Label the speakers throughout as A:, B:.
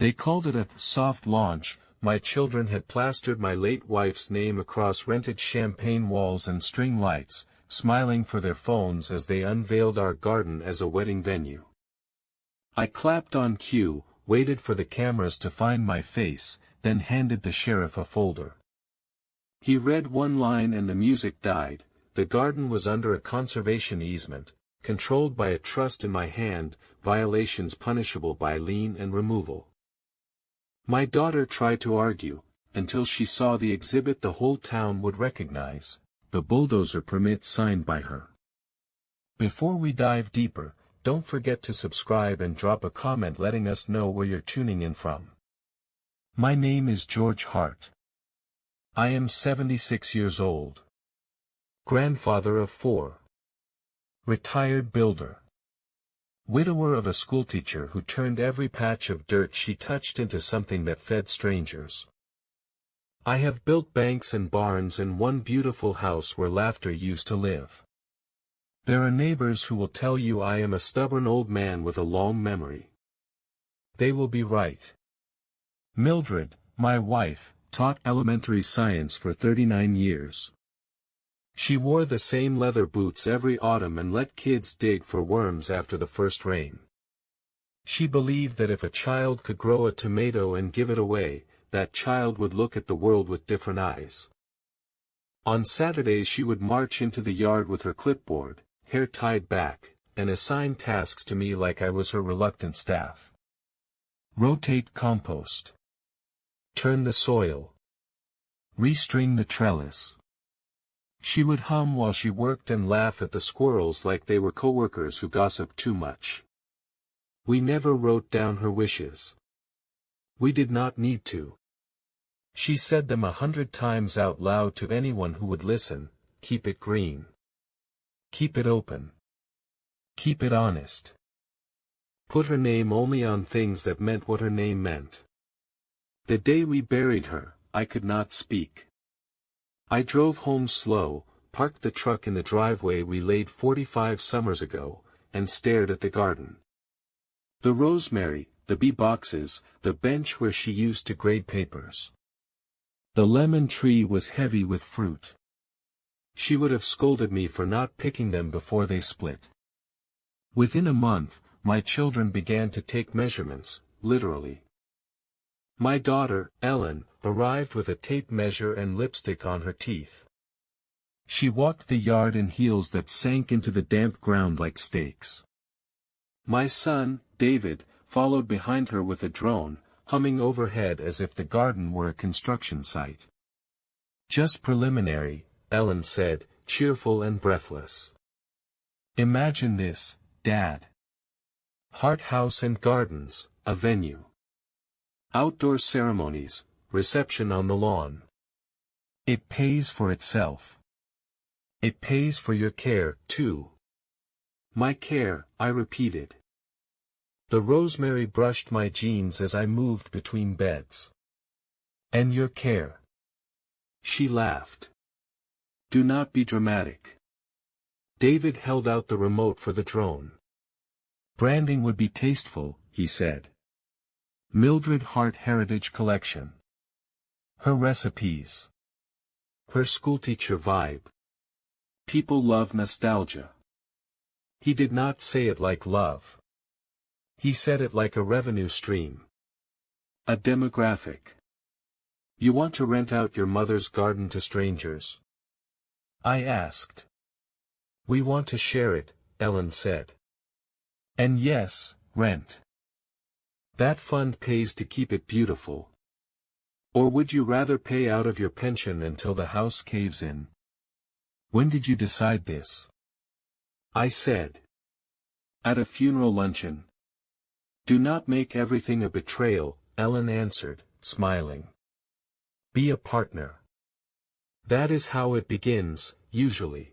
A: They called it a soft launch. My children had plastered my late wife's name across rented champagne walls and string lights, smiling for their phones as they unveiled our garden as a wedding venue. I clapped on cue, waited for the cameras to find my face, then handed the sheriff a folder. He read one line and the music died. The garden was under a conservation easement, controlled by a trust in my hand, violations punishable by lien and removal. My daughter tried to argue, until she saw the exhibit the whole town would recognize, the bulldozer permit signed by her. Before we dive deeper, don't forget to subscribe and drop a comment letting us know where you're tuning in from. My name is George Hart. I am 76 years old. Grandfather of 4. Retired builder. Widower of a schoolteacher who turned every patch of dirt she touched into something that fed strangers. I have built banks and barns and one beautiful house where laughter used to live. There are neighbors who will tell you I am a stubborn old man with a long memory. They will be right. Mildred, my wife, taught elementary science for 39 years. She wore the same leather boots every autumn and let kids dig for worms after the first rain. She believed that if a child could grow a tomato and give it away, that child would look at the world with different eyes. On Saturdays she would march into the yard with her clipboard, hair tied back, and assign tasks to me like I was her reluctant staff. Rotate compost. Turn the soil. Restring the trellis. She would hum while she worked and laugh at the squirrels like they were coworkers who gossiped too much. We never wrote down her wishes. We did not need to. She said them 100 times out loud to anyone who would listen. Keep it green. Keep it open. Keep it honest. Put her name only on things that meant what her name meant. The day we buried her, I could not speak. I drove home slow, parked the truck in the driveway we laid 45 summers ago, and stared at the garden. The rosemary, the bee boxes, the bench where she used to grade papers. The lemon tree was heavy with fruit. She would have scolded me for not picking them before they split. Within a month, my children began to take measurements, literally. My daughter, Ellen, arrived with a tape measure and lipstick on her teeth. She walked the yard in heels that sank into the damp ground like stakes. My son, David, followed behind her with a drone, humming overhead as if the garden were a construction site. Just preliminary, Ellen said, cheerful and breathless. Imagine this, Dad. Hart House and Gardens, a venue. Outdoor ceremonies, reception on the lawn. It pays for itself. It pays for your care, too. My care, I repeated. The rosemary brushed my jeans as I moved between beds. And your care. She laughed. Do not be dramatic. David held out the remote for the drone. Branding would be tasteful, he said. Mildred Hart Heritage Collection. Her recipes. Her schoolteacher vibe. People love nostalgia. He did not say it like love. He said it like a revenue stream. A demographic. You want to rent out your mother's garden to strangers? I asked. We want to share it, Ellen said. And yes, rent. That fund pays to keep it beautiful. Or would you rather pay out of your pension until the house caves in? When did you decide this? I said. At a funeral luncheon. Do not make everything a betrayal, Ellen answered, smiling. Be a partner. That is how it begins, usually.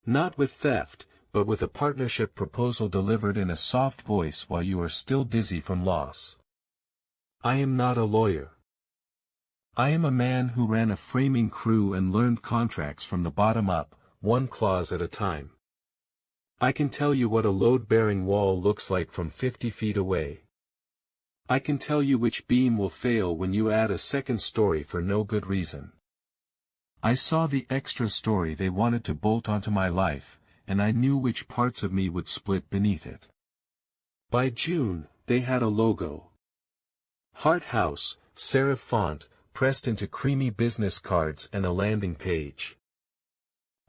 A: Not with theft, but with a partnership proposal delivered in a soft voice while you are still dizzy from loss. I am not a lawyer. I am a man who ran a framing crew and learned contracts from the bottom up, one clause at a time. I can tell you what a load-bearing wall looks like from 50 feet away. I can tell you which beam will fail when you add a second story for no good reason. I saw the extra story they wanted to bolt onto my life, and I knew which parts of me would split beneath it. By June, they had a logo. Heart House, serif font, pressed into creamy business cards and a landing page.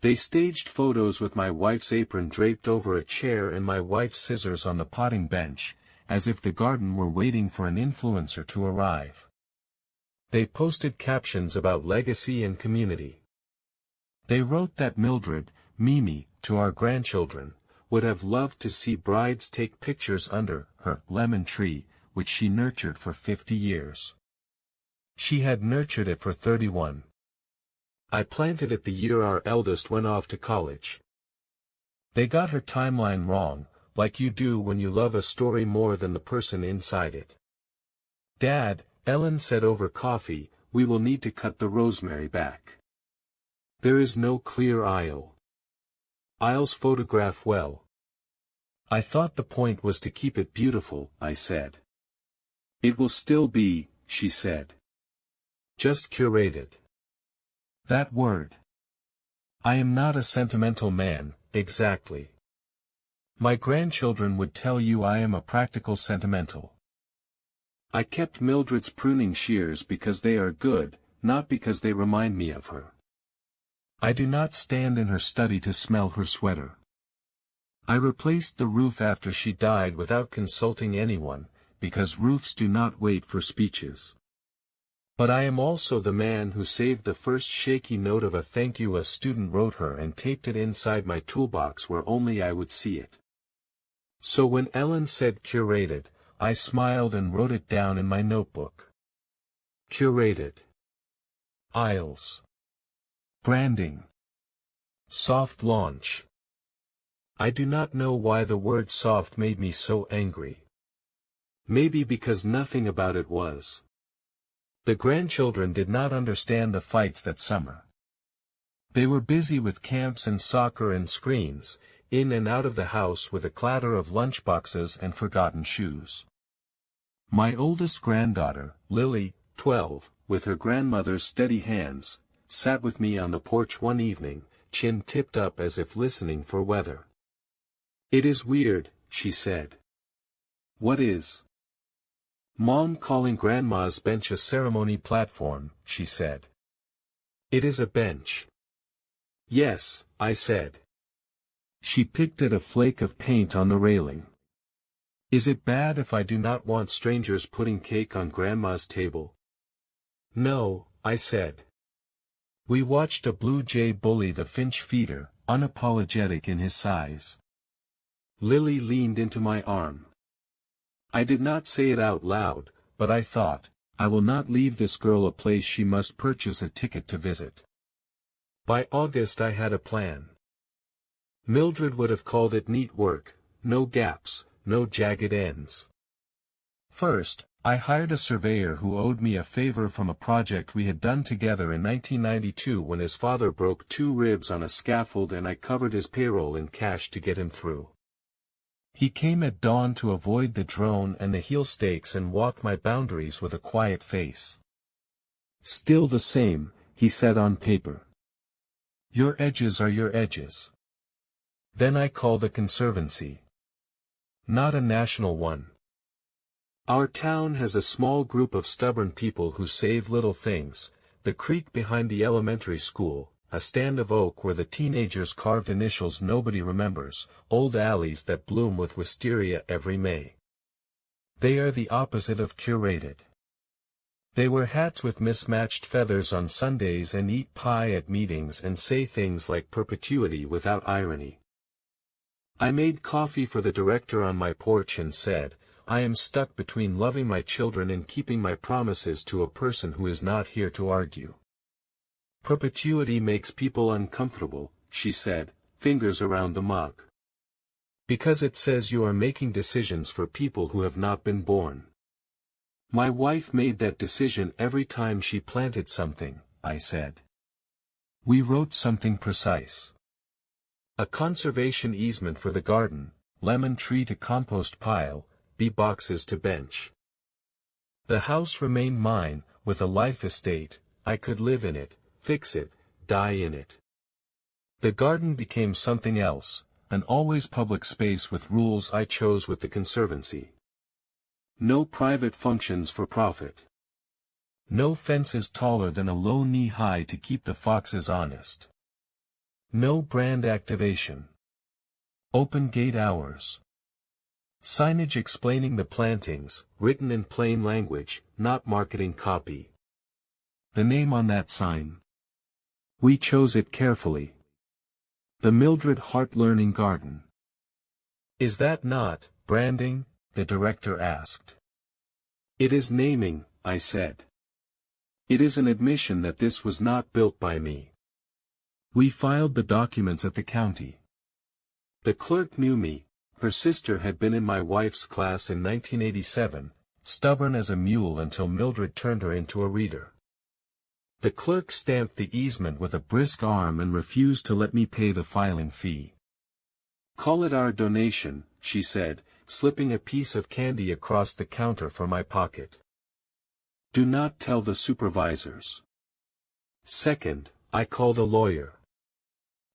A: They staged photos with my wife's apron draped over a chair and my wife's scissors on the potting bench, as if the garden were waiting for an influencer to arrive. They posted captions about legacy and community. They wrote that Mildred, Mimi, to our grandchildren, would have loved to see brides take pictures under her lemon tree, which she nurtured for 50 years. She had nurtured it for 31. I planted it the year our eldest went off to college. They got her timeline wrong, like you do when you love a story more than the person inside it. Dad, Ellen said over coffee, we will need to cut the rosemary back. There is no clear aisle. Aisles photograph well. I thought the point was to keep it beautiful, I said. It will still be, she said. Just curated. That word. I am not a sentimental man, exactly. My grandchildren would tell you I am a practical sentimental. I kept Mildred's pruning shears because they are good, not because they remind me of her. I do not stand in her study to smell her sweater. I replaced the roof after she died without consulting anyone, because roofs do not wait for speeches. But I am also the man who saved the first shaky note of a thank you a student wrote her and taped it inside my toolbox where only I would see it. So when Ellen said curated, I smiled and wrote it down in my notebook. Curated. Aisles. Branding. Soft launch. I do not know why the word soft made me so angry. Maybe because nothing about it was. The grandchildren did not understand the fights that summer. They were busy with camps and soccer and screens, in and out of the house with a clatter of lunchboxes and forgotten shoes. My oldest granddaughter, Lily, 12, with her grandmother's steady hands, sat with me on the porch one evening, chin tipped up as if listening for weather. It is weird, she said. What is? Mom calling Grandma's bench a ceremony platform, she said. It is a bench. Yes, I said. She picked at a flake of paint on the railing. Is it bad if I do not want strangers putting cake on Grandma's table? No, I said. We watched a blue jay bully the finch feeder, unapologetic in his size. Lily leaned into my arm. I did not say it out loud, but I thought, I will not leave this girl a place she must purchase a ticket to visit. By August I had a plan. Mildred would have called it neat work, no gaps, no jagged ends. First, I hired a surveyor who owed me a favor from a project we had done together in 1992 when his father broke 2 ribs on a scaffold and I covered his payroll in cash to get him through. He came at dawn to avoid the drone and the heel stakes and walked my boundaries with a quiet face. Still the same, he said on paper. Your edges are your edges. Then I called a conservancy. Not a national one. Our town has a small group of stubborn people who save little things, the creek behind the elementary school, a stand of oak where the teenagers carved initials nobody remembers, old alleys that bloom with wisteria every May. They are the opposite of curated. They wear hats with mismatched feathers on Sundays and eat pie at meetings and say things like perpetuity without irony. I made coffee for the director on my porch and said, I am stuck between loving my children and keeping my promises to a person who is not here to argue. Perpetuity makes people uncomfortable, she said, fingers around the mug. Because it says you are making decisions for people who have not been born. My wife made that decision every time she planted something, I said. We wrote something precise. A conservation easement for the garden, lemon tree to compost pile, bee boxes to bench. The house remained mine, with a life estate. I could live in it, fix it, die in it. The garden became something else, an always public space with rules I chose with the conservancy. No private functions for profit. No fences taller than a low knee-high to keep the foxes honest. No brand activation. Open gate hours. Signage explaining the plantings, written in plain language, not marketing copy. The name on that sign. We chose it carefully. The Mildred Hart Learning Garden. Is that not branding? The director asked. It is naming, I said. It is an admission that this was not built by me. We filed the documents at the county. The clerk knew me. Her sister had been in my wife's class in 1987, stubborn as a mule until Mildred turned her into a reader. The clerk stamped the easement with a brisk arm and refused to let me pay the filing fee. Call it our donation, she said, slipping a piece of candy across the counter for my pocket. Do not tell the supervisors. Second, I called a lawyer.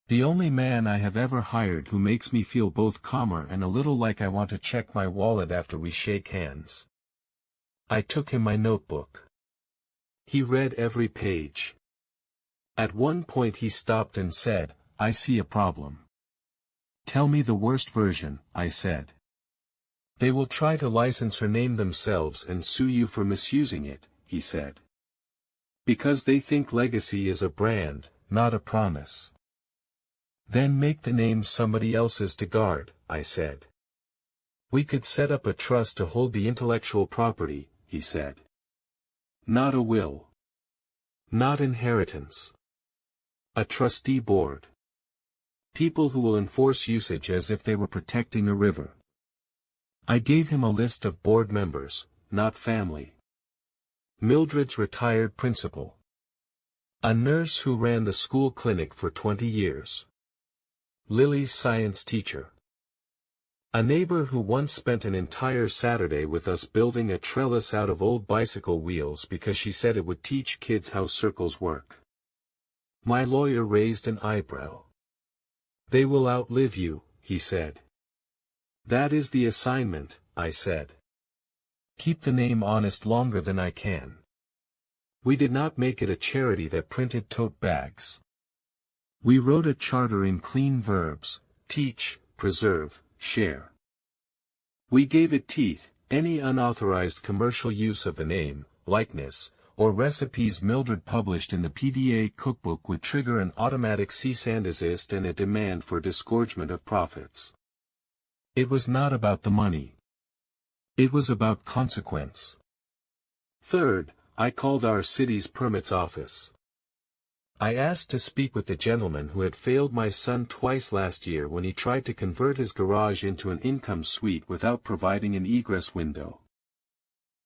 A: The only man I have ever hired who makes me feel both calmer and a little like I want to check my wallet after we shake hands. I took him my notebook. He read every page. At one point he stopped and said, I see a problem. Tell me the worst version, I said. They will try to license her name themselves and sue you for misusing it, he said. Because they think legacy is a brand, not a promise. Then make the name somebody else's to guard, I said. We could set up a trust to hold the intellectual property, he said. Not a will. Not inheritance. A trustee board. People who will enforce usage as if they were protecting a river. I gave him a list of board members, not family. Mildred's retired principal. A nurse who ran the school clinic for 20 years. Lily's science teacher. A neighbor who once spent an entire Saturday with us building a trellis out of old bicycle wheels because she said it would teach kids how circles work. My lawyer raised an eyebrow. They will outlive you, he said. That is the assignment, I said. Keep the name honest longer than I can. We did not make it a charity that printed tote bags. We wrote a charter in clean verbs: teach, preserve, share. We gave it teeth. Any unauthorized commercial use of the name, likeness, or recipes Mildred published in the PDA cookbook would trigger an automatic cease and desist and a demand for disgorgement of profits. It was not about the money. It was about consequence. Third, I called our city's permits office. I asked to speak with the gentleman who had failed my son twice last year when he tried to convert his garage into an income suite without providing an egress window.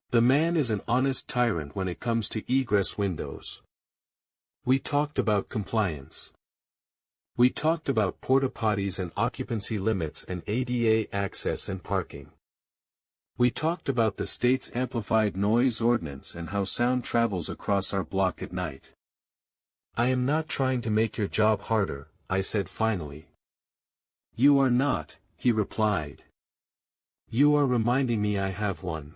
A: The man is an honest tyrant when it comes to egress windows. We talked about compliance. We talked about porta potties and occupancy limits and ADA access and parking. We talked about the state's amplified noise ordinance and how sound travels across our block at night. I am not trying to make your job harder, I said finally. You are not, he replied. You are reminding me I have one.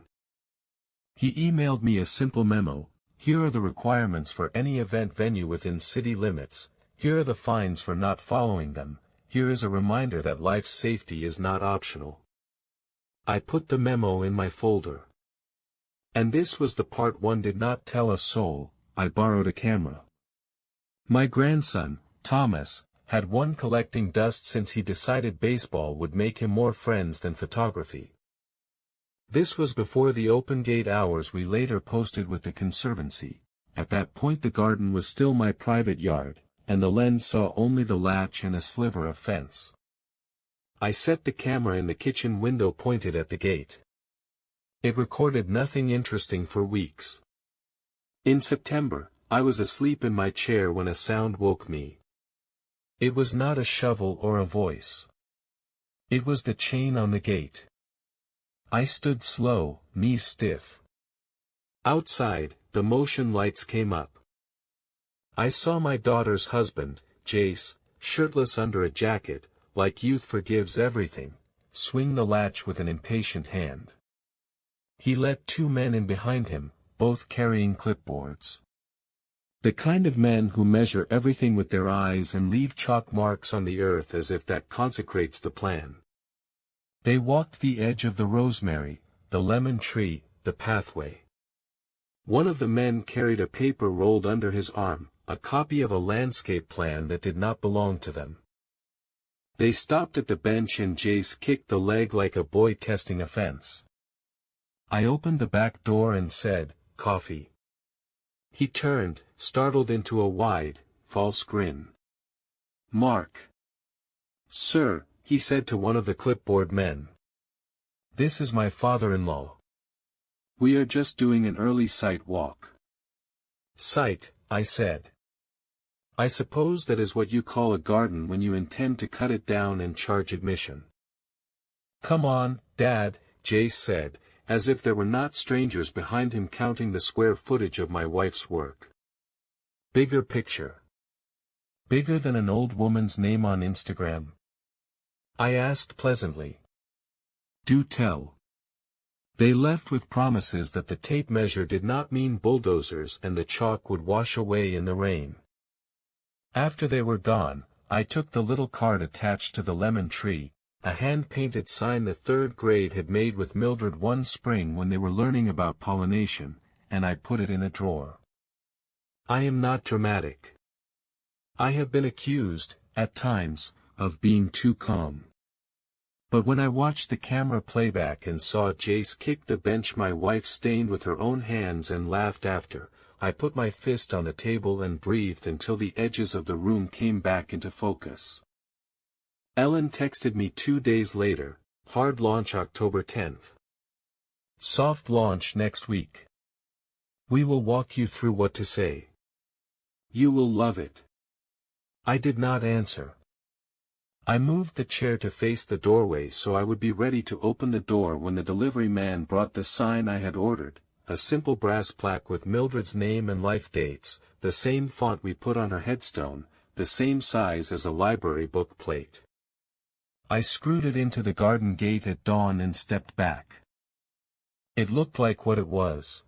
A: He emailed me a simple memo. Here are the requirements for any event venue within city limits. Here are the fines for not following them. Here is a reminder that life's safety is not optional. I put the memo in my folder. And this was the part one did not tell a soul. I borrowed a camera. My grandson, Thomas, had one collecting dust since he decided baseball would make him more friends than photography. This was before the open gate hours we later posted with the Conservancy. At that point the garden was still my private yard, and the lens saw only the latch and a sliver of fence. I set the camera in the kitchen window pointed at the gate. It recorded nothing interesting for weeks. In September, I was asleep in my chair when a sound woke me. It was not a shovel or a voice. It was the chain on the gate. I stood slow, knees stiff. Outside, the motion lights came up. I saw my daughter's husband, Jace, shirtless under a jacket, like youth forgives everything, swing the latch with an impatient hand. He let two men in behind him, both carrying clipboards. The kind of men who measure everything with their eyes and leave chalk marks on the earth as if that consecrates the plan. They walked the edge of the rosemary, the lemon tree, the pathway. One of the men carried a paper rolled under his arm, a copy of a landscape plan that did not belong to them. They stopped at the bench and Jace kicked the leg like a boy testing a fence. I opened the back door and said, "Coffee." He turned, startled into a wide, false grin. "Mark." "Sir," he said to one of the clipboard men. "This is my father-in-law. We are just doing an early sight walk." "Sight," I said. "I suppose that is what you call a garden when you intend to cut it down and charge admission." "Come on, Dad," Jace said, as if there were not strangers behind him counting the square footage of my wife's work. "Bigger picture. Bigger than an old woman's name on Instagram?" I asked pleasantly. "Do tell." They left with promises that the tape measure did not mean bulldozers and the chalk would wash away in the rain. After they were gone, I took the little card attached to the lemon tree, a hand-painted sign the third grade had made with Mildred one spring when they were learning about pollination, and I put it in a drawer. I am not dramatic. I have been accused, at times, of being too calm. But when I watched the camera playback and saw Jace kick the bench my wife stained with her own hands and laughed after, I put my fist on the table and breathed until the edges of the room came back into focus. Ellen texted me 2 days later, "Hard launch October 10th. Soft launch next week. We will walk you through what to say. You will love it." I did not answer. I moved the chair to face the doorway so I would be ready to open the door when the delivery man brought the sign I had ordered, a simple brass plaque with Mildred's name and life dates, the same font we put on her headstone, the same size as a library book plate. I screwed it into the garden gate at dawn and stepped back. It looked like what it was.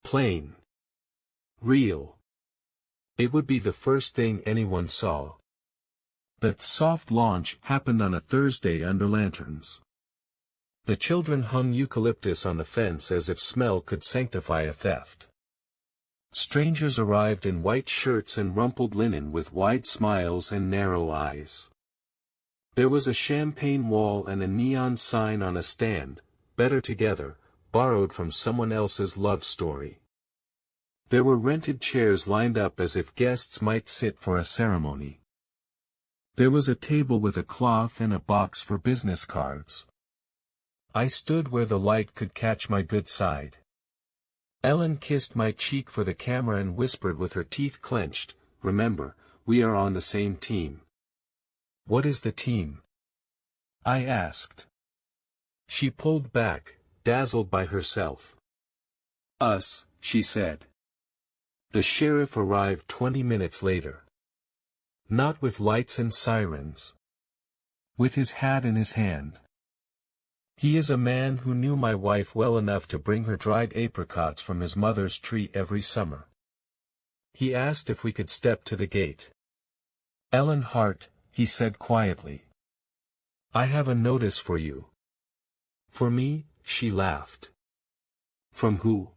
A: Plain. Real. It would be the first thing anyone saw. That soft launch happened on a Thursday under lanterns. The children hung eucalyptus on the fence as if smell could sanctify a theft. Strangers arrived in white shirts and rumpled linen with wide smiles and narrow eyes. There was a champagne wall and a neon sign on a stand, "Better Together," borrowed from someone else's love story. There were rented chairs lined up as if guests might sit for a ceremony. There was a table with a cloth and a box for business cards. I stood where the light could catch my good side. Ellen kissed my cheek for the camera and whispered with her teeth clenched, "Remember, we are on the same team." "What is the team?" I asked. She pulled back, dazzled by herself. "Us," she said. The sheriff arrived 20 minutes later. Not with lights and sirens. With his hat in his hand. He is a man who knew my wife well enough to bring her dried apricots from his mother's tree every summer. He asked if we could step to the gate. "Ellen Hart," he said quietly. "I have a notice for you." "For me?" she laughed. "From who?"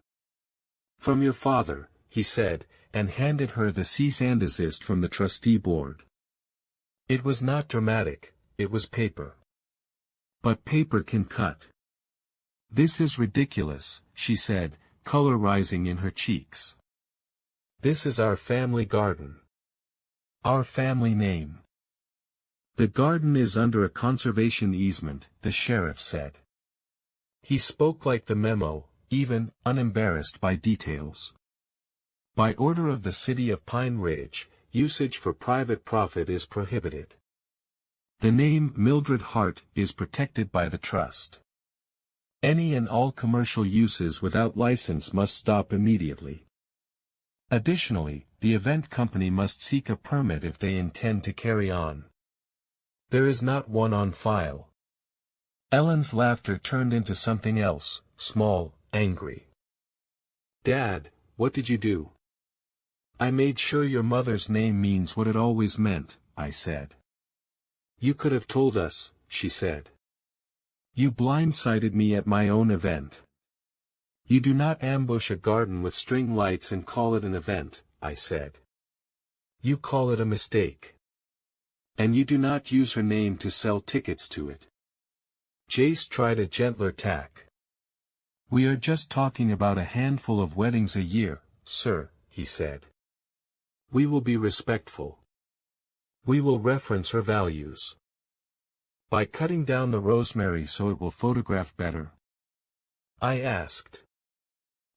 A: "From your father," he said, and handed her the cease and desist from the trustee board. It was not dramatic, it was paper. But paper can cut. "This is ridiculous," she said, color rising in her cheeks. "This is our family garden. Our family name. The garden is under a conservation easement," the sheriff said. He spoke like the memo, even, unembarrassed by details. "By order of the city of Pine Ridge, usage for private profit is prohibited. The name Mildred Hart is protected by the trust. Any and all commercial uses without license must stop immediately. Additionally, the event company must seek a permit if they intend to carry on. There is not one on file. Ellen's laughter turned into something else, small, angry. Dad, what did you do? I made sure your mother's name means what it always meant, I said. You could have told us, she said. You blindsided me at my own event. You do not ambush a garden with string lights and call it an event, I said. You call it a mistake. And you do not use her name to sell tickets to it. Jace tried a gentler tack. We are just talking about a handful of weddings a year, sir, he said. We will be respectful. We will reference her values. By cutting down the rosemary so it will photograph better? I asked.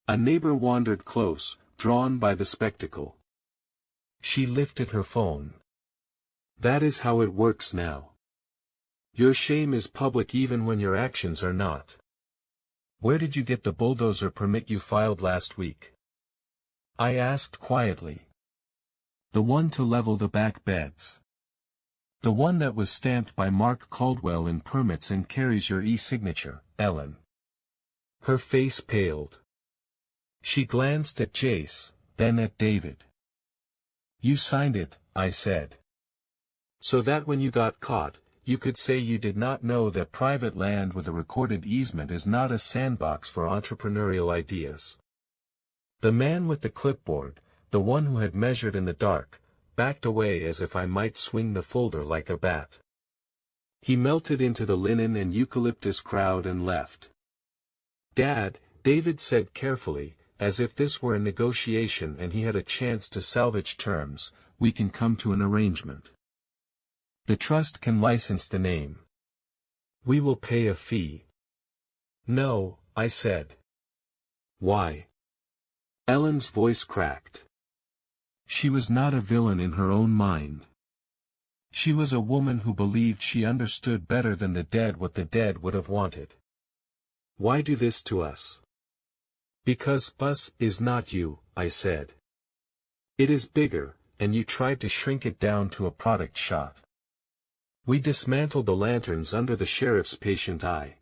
A: A neighbor wandered close, drawn by the spectacle. She lifted her phone. That is how it works now. Your shame is public even when your actions are not. Where did you get the bulldozer permit you filed last week? I asked quietly. The one to level the back beds. The one that was stamped by Mark Caldwell in permits and carries your e-signature, Ellen. Her face paled. She glanced at Jace, then at David. You signed it, I said. So that when you got caught, you could say you did not know that private land with a recorded easement is not a sandbox for entrepreneurial ideas. The man with the clipboard, the one who had measured in the dark, backed away as if I might swing the folder like a bat. He melted into the linen and eucalyptus crowd and left. Dad, David said carefully, as if this were a negotiation and he had a chance to salvage terms, we can come to an arrangement. The trust can license the name. We will pay a fee. No, I said. Why? Ellen's voice cracked. She was not a villain in her own mind. She was a woman who believed she understood better than the dead what the dead would have wanted. Why do this to us? Because us is not you, I said. It is bigger, and you tried to shrink it down to a product shot. We dismantled the lanterns under the sheriff's patient eye.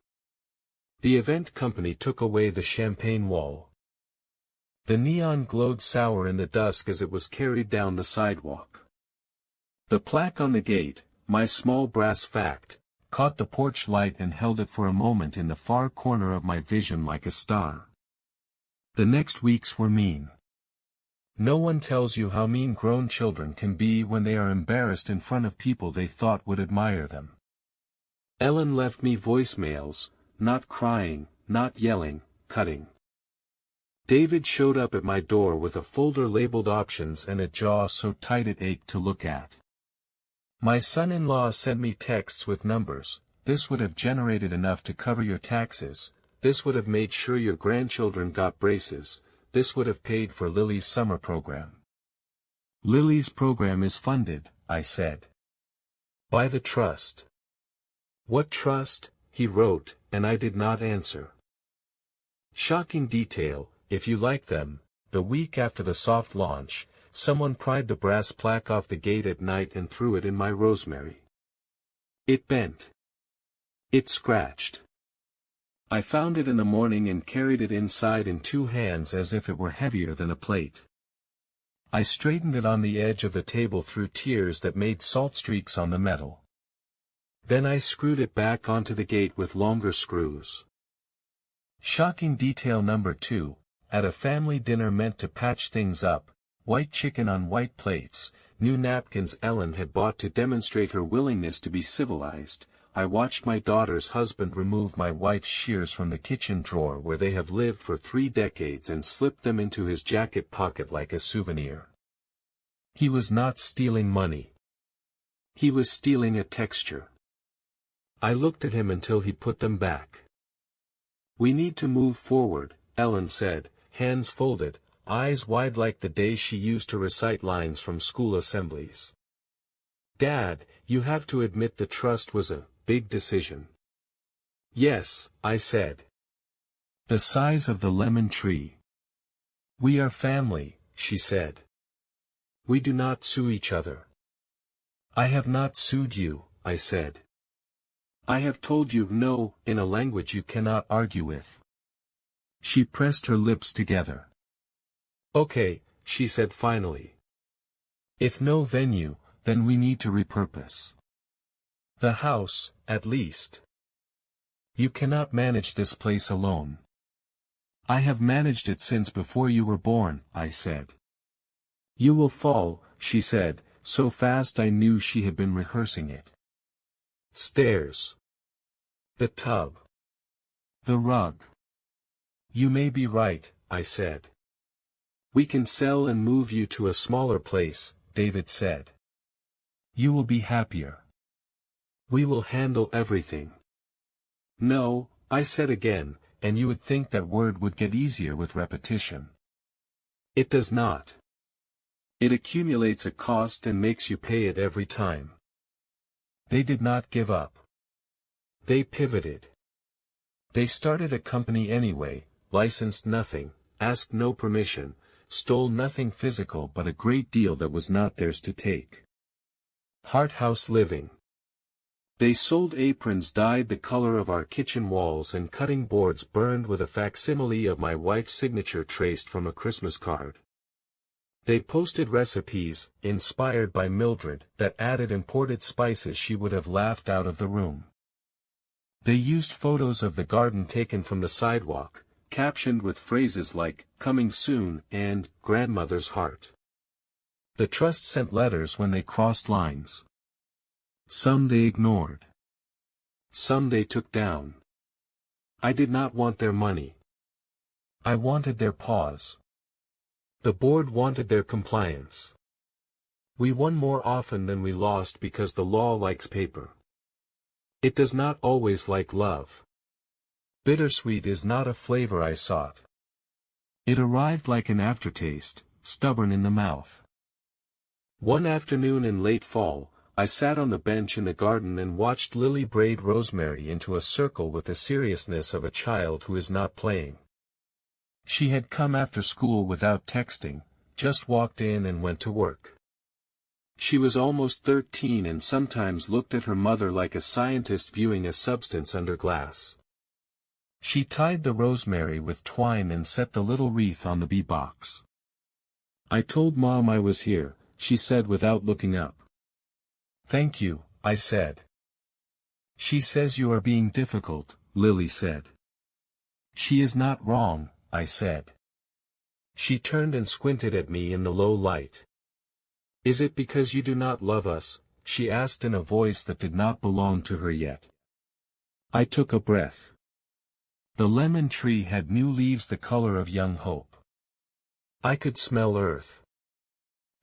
A: The event company took away the champagne wall. The neon glowed sour in the dusk as it was carried down the sidewalk. The plaque on the gate, my small brass fact, caught the porch light and held it for a moment in the far corner of my vision like a star. The next weeks were mean. No one tells you how mean grown children can be when they are embarrassed in front of people they thought would admire them. Ellen left me voicemails, not crying, not yelling, cutting. David showed up at my door with a folder labeled options and a jaw so tight it ached to look at. My son-in-law sent me texts with numbers. This would have generated enough to cover your taxes. This would have made sure your grandchildren got braces. This would have paid for Lily's summer program. Lily's program is funded, I said. By the trust. What trust? He wrote, and I did not answer. Shocking detail, if you like them, the week after the soft launch, someone pried the brass plaque off the gate at night and threw it in my rosemary. It bent. It scratched. I found it in the morning and carried it inside in two hands as if it were heavier than a plate. I straightened it on the edge of the table through tears that made salt streaks on the metal. Then I screwed it back onto the gate with longer screws. Shocking detail number 2, at a family dinner meant to patch things up, white chicken on white plates, new napkins Ellen had bought to demonstrate her willingness to be civilized. I watched my daughter's husband remove my wife's shears from the kitchen drawer where they have lived for 3 decades and slip them into his jacket pocket like a souvenir. He was not stealing money. He was stealing a texture. I looked at him until he put them back. We need to move forward, Ellen said, hands folded, eyes wide like the day she used to recite lines from school assemblies. Dad, you have to admit the trust was a big decision. Yes, I said. The size of the lemon tree. We are family, she said. We do not sue each other. I have not sued you, I said. I have told you no, in a language you cannot argue with. She pressed her lips together. Okay, she said finally. If no venue, then we need to repurpose the house, at least. You cannot manage this place alone. I have managed it since before you were born, I said. You will fall, she said, so fast I knew she had been rehearsing it. Stairs. The tub. The rug. You may be right, I said. We can sell and move you to a smaller place, David said. You will be happier. We will handle everything. No, I said again, and you would think that word would get easier with repetition. It does not. It accumulates a cost and makes you pay it every time. They did not give up. They pivoted. They started a company anyway, licensed nothing, asked no permission, stole nothing physical but a great deal that was not theirs to take. Heart House Living. They sold aprons dyed the color of our kitchen walls and cutting boards burned with a facsimile of my wife's signature traced from a Christmas card. They posted recipes, inspired by Mildred, that added imported spices she would have laughed out of the room. They used photos of the garden taken from the sidewalk, captioned with phrases like, "Coming soon," and "Grandmother's heart." The trust sent letters when they crossed lines. Some they ignored. Some they took down. I did not want their money. I wanted their pause. The board wanted their compliance. We won more often than we lost because the law likes paper. It does not always like love. Bittersweet is not a flavor I sought. It arrived like an aftertaste, stubborn in the mouth. One afternoon in late fall, I sat on the bench in the garden and watched Lily braid rosemary into a circle with the seriousness of a child who is not playing. She had come after school without texting, just walked in and went to work. She was almost 13 and sometimes looked at her mother like a scientist viewing a substance under glass. She tied the rosemary with twine and set the little wreath on the bee box. I told Mom I was here, she said without looking up. Thank you, I said. She says you are being difficult, Lily said. She is not wrong, I said. She turned and squinted at me in the low light. Is it because you do not love us? She asked in a voice that did not belong to her yet. I took a breath. The lemon tree had new leaves the color of young hope. I could smell earth.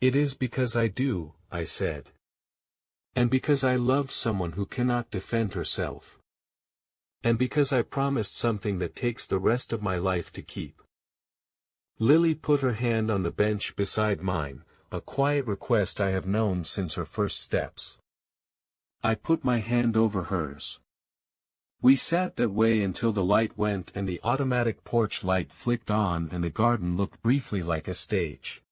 A: It is because I do, I said. And because I love someone who cannot defend herself. And because I promised something that takes the rest of my life to keep. Lily put her hand on the bench beside mine, a quiet request I have known since her first steps. I put my hand over hers. We sat that way until the light went and the automatic porch light flicked on and the garden looked briefly like a stage.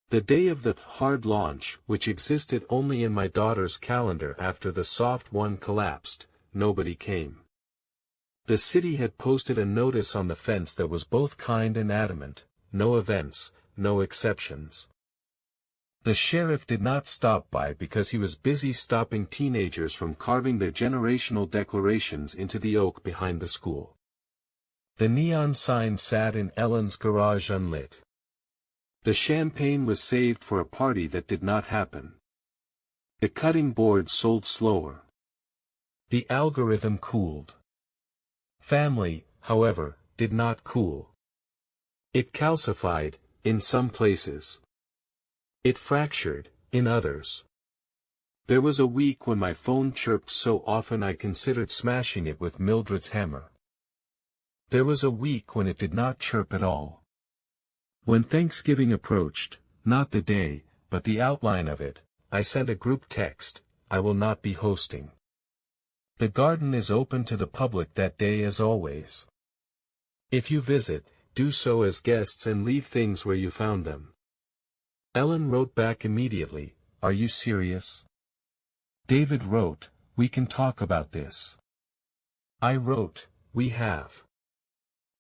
A: The day of the hard launch, which existed only in my daughter's calendar after the soft one collapsed, nobody came. The city had posted a notice on the fence that was both kind and adamant, no events, no exceptions. The sheriff did not stop by because he was busy stopping teenagers from carving their generational declarations into the oak behind the school. The neon sign sat in Ellen's garage unlit. The champagne was saved for a party that did not happen. The cutting board sold slower. The algorithm cooled. Family, however, did not cool. It calcified, in some places. It fractured, in others. There was a week when my phone chirped so often I considered smashing it with Mildred's hammer. There was a week when it did not chirp at all. When Thanksgiving approached, not the day, but the outline of it, I sent a group text, I will not be hosting. The garden is open to the public that day as always. If you visit, do so as guests and leave things where you found them. Ellen wrote back immediately, "Are you serious?" David wrote, "We can talk about this." I wrote, "We have."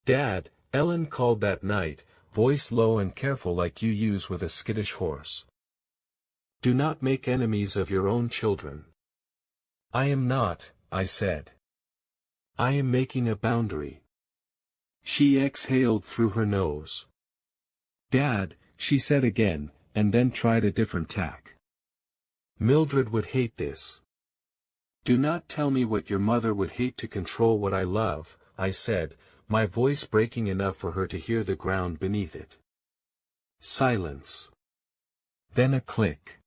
A: "Dad," Ellen called that night, voice low and careful like you use with a skittish horse. "Do not make enemies of your own children." "I am not," I said. "I am making a boundary." She exhaled through her nose. "Dad," she said again, and then tried a different tack. "Mildred would hate this." "Do not tell me what your mother would hate to control what I love," I said, my voice breaking enough for her to hear the ground beneath it. Silence. Then a click.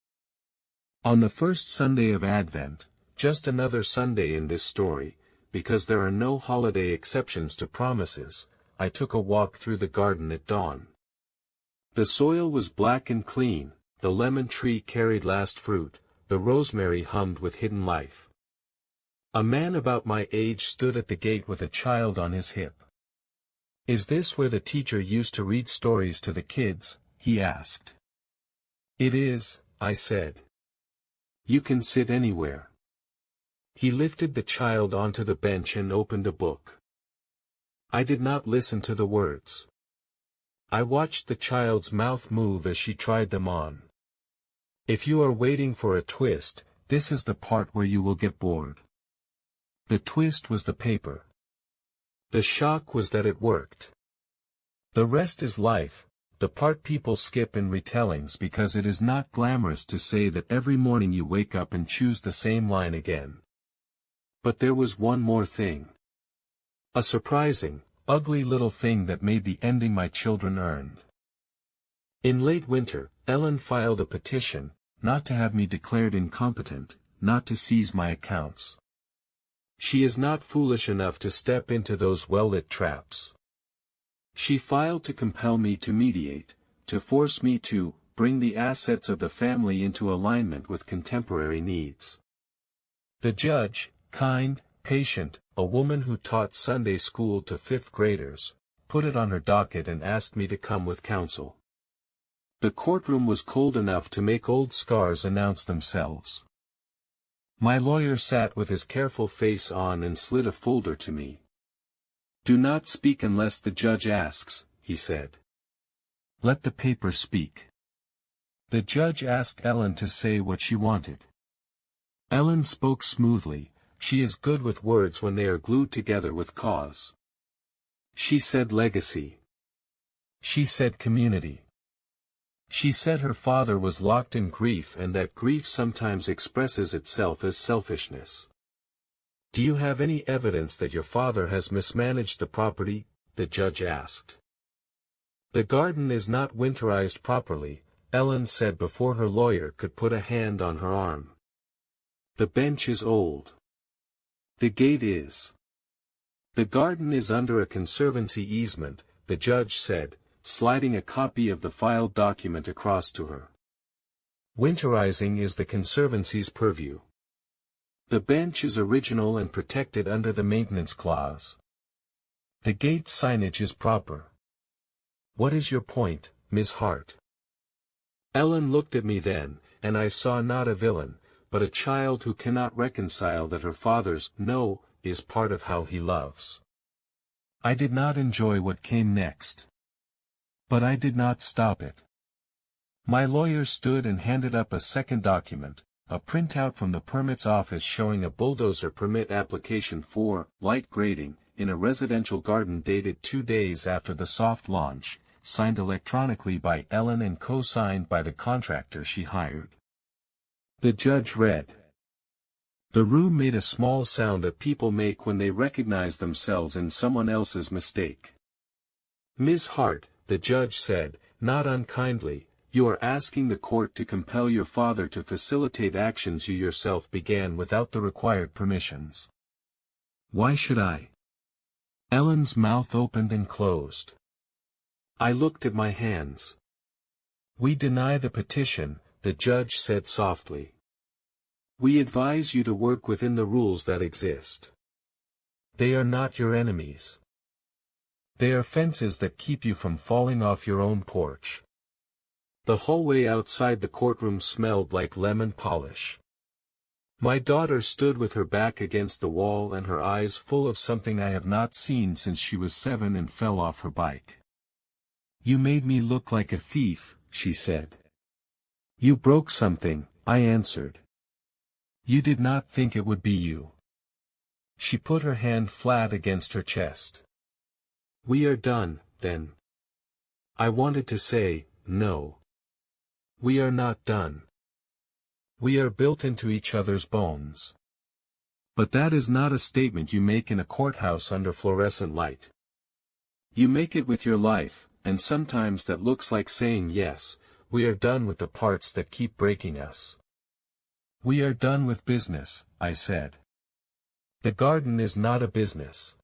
A: On the first Sunday of Advent, just another Sunday in this story, because there are no holiday exceptions to promises, I took a walk through the garden at dawn. The soil was black and clean, the lemon tree carried last fruit, the rosemary hummed with hidden life. A man about my age stood at the gate with a child on his hip. "Is this where the teacher used to read stories to the kids?" he asked. "It is," I said. "You can sit anywhere." He lifted the child onto the bench and opened a book. I did not listen to the words. I watched the child's mouth move as she tried them on. If you are waiting for a twist, this is the part where you will get bored. The twist was the paper. The shock was that it worked. The rest is life, the part people skip in retellings because it is not glamorous to say that every morning you wake up and choose the same line again. But there was one more thing. A surprising, ugly little thing that made the ending my children earned. In late winter, Ellen filed a petition, not to have me declared incompetent, not to seize my accounts. She is not foolish enough to step into those well-lit traps. She filed to compel me to mediate, to force me to bring the assets of the family into alignment with contemporary needs. The judge, kind, patient, a woman who taught Sunday school to fifth graders, put it on her docket and asked me to come with counsel. The courtroom was cold enough to make old scars announce themselves. My lawyer sat with his careful face on and slid a folder to me. "Do not speak unless the judge asks," he said. "Let the paper speak." The judge asked Ellen to say what she wanted. Ellen spoke smoothly. She is good with words when they are glued together with cause. She said legacy. She said community. She said her father was locked in grief and that grief sometimes expresses itself as selfishness. "Do you have any evidence that your father has mismanaged the property?" the judge asked. "The garden is not winterized properly," Ellen said before her lawyer could put a hand on her arm. "The bench is old. The gate is. The garden is under a conservancy easement," the judge said, sliding a copy of the filed document across to her. "Winterizing is the conservancy's purview. The bench is original and protected under the maintenance clause. The gate signage is proper. What is your point, Ms. Hart?" Ellen looked at me then, and I saw not a villain, but a child who cannot reconcile that her father's "no" is part of how he loves. I did not enjoy what came next. But I did not stop it. My lawyer stood and handed up a second document, a printout from the permits office showing a bulldozer permit application for light grading in a residential garden dated 2 days after the soft launch, signed electronically by Ellen and co-signed by the contractor she hired. The judge read. The room made a small sound that people make when they recognize themselves in someone else's mistake. "Ms. Hart," the judge said, not unkindly, "you are asking the court to compel your father to facilitate actions you yourself began without the required permissions." "Why should I?" Ellen's mouth opened and closed. I looked at my hands. "We deny the petition," the judge said softly. "We advise you to work within the rules that exist. They are not your enemies. They are fences that keep you from falling off your own porch. The hallway outside the courtroom smelled like lemon polish. My daughter stood with her back against the wall and her eyes full of something I have not seen since she was 7 and fell off her bike. "You made me look like a thief," she said. "You broke something," I answered. "You did not think it would be you." She put her hand flat against her chest. "We are done, then." I wanted to say, "No. We are not done. We are built into each other's bones." But that is not a statement you make in a courthouse under fluorescent light. You make it with your life, and sometimes that looks like saying yes, we are done with the parts that keep breaking us. "We are done with business," I said. "The garden is not a business.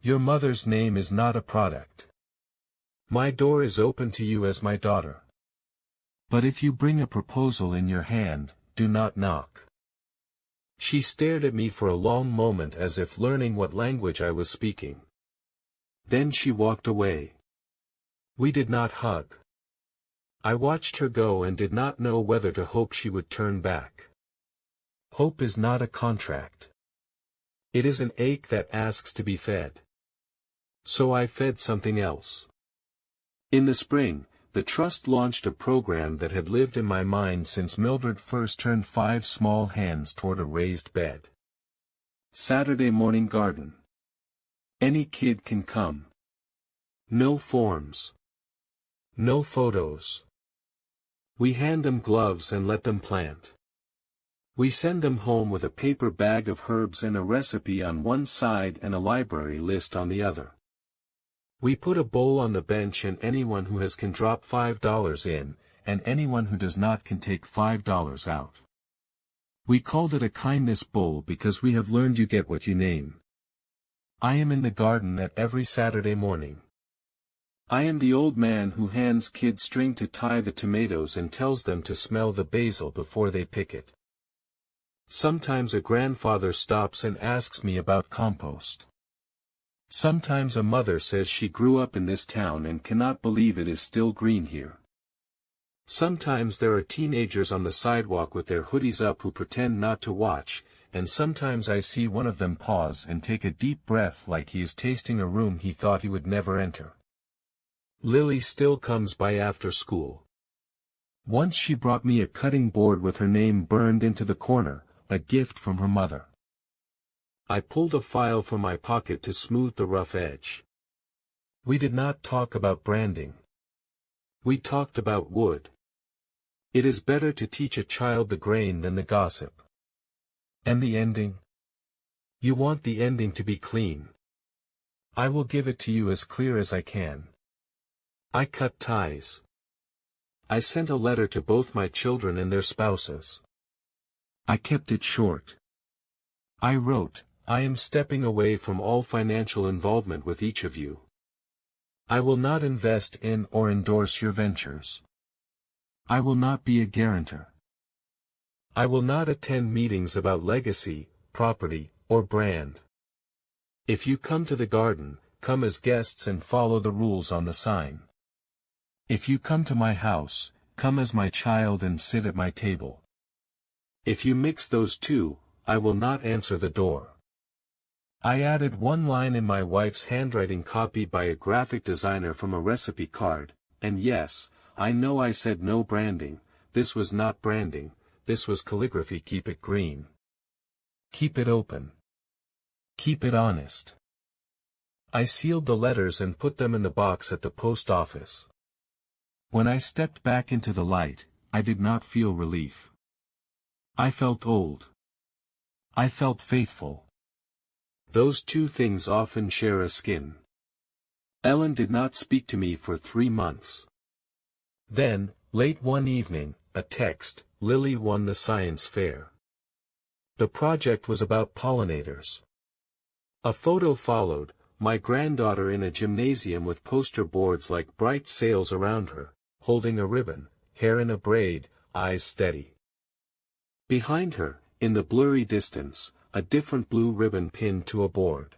A: Your mother's name is not a product. My door is open to you as my daughter. But if you bring a proposal in your hand, do not knock." She stared at me for a long moment as if learning what language I was speaking. Then she walked away. We did not hug. I watched her go and did not know whether to hope she would turn back. Hope is not a contract. It is an ache that asks to be fed. So I fed something else. In the spring, the Trust launched a program that had lived in my mind since Mildred first turned 5 small hands toward a raised bed. Saturday morning garden. Any kid can come. No forms. No photos. We hand them gloves and let them plant. We send them home with a paper bag of herbs and a recipe on one side and a library list on the other. We put a bowl on the bench and anyone who has can drop $5 in, and anyone who does not can take $5 out. We called it a kindness bowl because we have learned you get what you name. I am in the garden at every Saturday morning. I am the old man who hands kids string to tie the tomatoes and tells them to smell the basil before they pick it. Sometimes a grandfather stops and asks me about compost. Sometimes a mother says she grew up in this town and cannot believe it is still green here. Sometimes there are teenagers on the sidewalk with their hoodies up who pretend not to watch, and sometimes I see one of them pause and take a deep breath like he is tasting a room he thought he would never enter. Lily still comes by after school. Once she brought me a cutting board with her name burned into the corner, a gift from her mother. I pulled a file from my pocket to smooth the rough edge. We did not talk about branding. We talked about wood. It is better to teach a child the grain than the gossip. And the ending? You want the ending to be clean. I will give it to you as clear as I can. I cut ties. I sent a letter to both my children and their spouses. I kept it short. I wrote, I am stepping away from all financial involvement with each of you. I will not invest in or endorse your ventures. I will not be a guarantor. I will not attend meetings about legacy, property, or brand. If you come to the garden, come as guests and follow the rules on the sign. If you come to my house, come as my child and sit at my table. If you mix those two, I will not answer the door. I added one line in my wife's handwriting copied by a graphic designer from a recipe card, and yes, I know I said no branding, this was not branding, this was calligraphy. Keep it green. Keep it open. Keep it honest. I sealed the letters and put them in the box at the post office. When I stepped back into the light, I did not feel relief. I felt old. I felt faithful. Those two things often share a skin. Ellen did not speak to me for 3 months. Then, late one evening, a text, Lily won the science fair. The project was about pollinators. A photo followed, my granddaughter in a gymnasium with poster boards like bright sails around her, holding a ribbon, hair in a braid, eyes steady. Behind her, in the blurry distance, a different blue ribbon pinned to a board.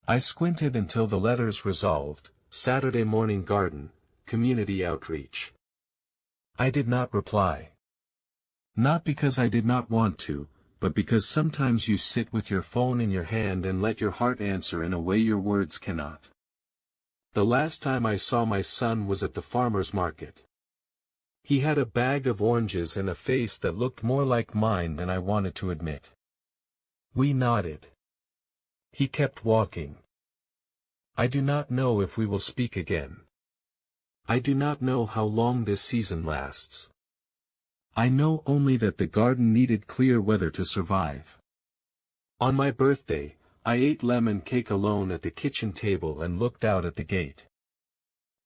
A: I squinted until the letters resolved, Saturday morning garden, community outreach. I did not reply. Not because I did not want to, but because sometimes you sit with your phone in your hand and let your heart answer in a way your words cannot. The last time I saw my son was at the farmer's market. He had a bag of oranges and a face that looked more like mine than I wanted to admit. We nodded. He kept walking. I do not know if we will speak again. I do not know how long this season lasts. I know only that the garden needed clear weather to survive. On my birthday, I ate lemon cake alone at the kitchen table and looked out at the gate.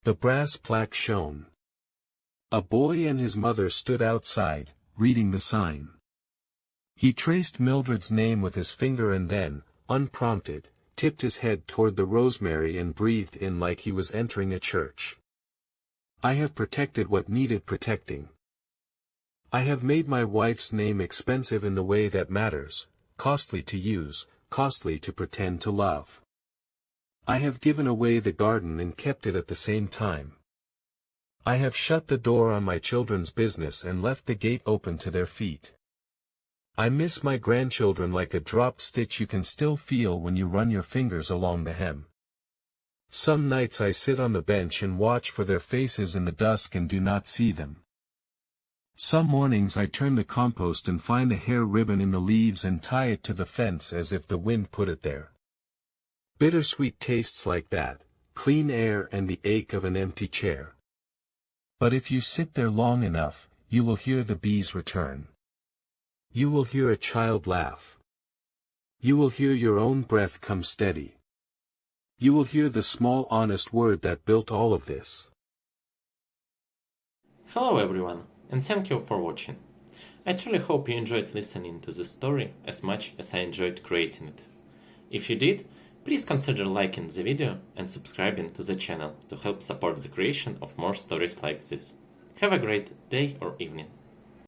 A: The brass plaque shone. A boy and his mother stood outside, reading the sign. He traced Mildred's name with his finger and then, unprompted, tipped his head toward the rosemary and breathed in like he was entering a church. I have protected what needed protecting. I have made my wife's name expensive in the way that matters, costly to use, costly to pretend to love. I have given away the garden and kept it at the same time. I have shut the door on my children's business and left the gate open to their feet. I miss my grandchildren like a dropped stitch you can still feel when you run your fingers along the hem. Some nights I sit on the bench and watch for their faces in the dusk and do not see them. Some mornings I turn the compost and find a hair ribbon in the leaves and tie it to the fence as if the wind put it there. Bittersweet tastes like that, clean air and the ache of an empty chair. But if you sit there long enough, you will hear the bees return. You will hear a child laugh. You will hear your own breath come steady. You will hear the small honest word that built all of this.
B: Hello everyone, and thank you for watching. I truly hope you enjoyed listening to this story as much as I enjoyed creating it. If you did, please consider liking the video and subscribing to the channel to help support the creation of more stories like this. Have a great day or evening.